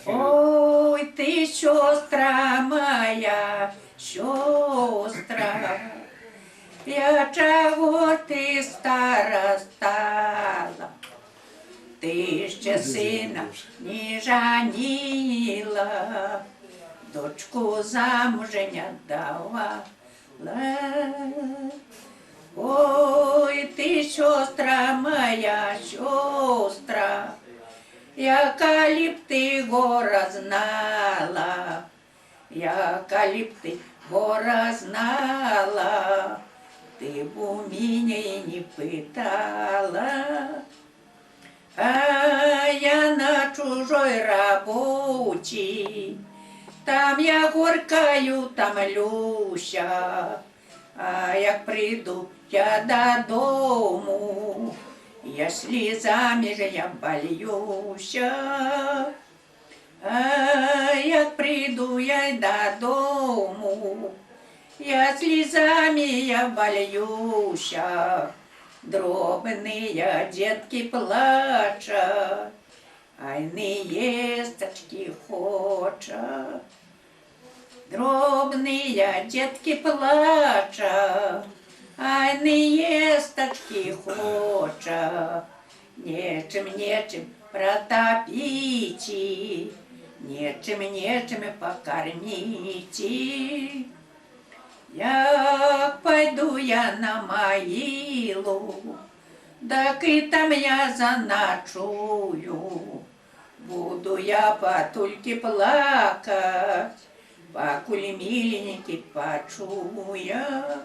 Ой, ты, сестра моя, сестра, я чого ти стара стала? Ти ще сина не жаніла, дочку замужня дала. Ой, ти, сестра моя, сестра, яка ліп ти гора знала, яка ліп ти гора знала, ти б у мене і не питала. А я на чужой работе, там я горкаю, там Люся. А як прийду я додому, я слізами же я бальюся. А як прийду я додому, я слізами я бальюся. Дробные детки плачат, ай невесточки хочат. Дробные детки плачат, ай невесточки хочат. Нечем протопите, нечем покормите. Як пойду я на могилу, так и там я заночую. Буду я потульки плакать, покуль миленький почуя.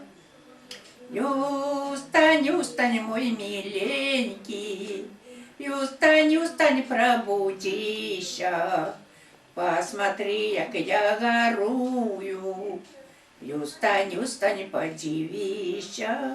Устань, мой миленький, устань, пробудися. Посмотри, як я горую. Устань, подивися.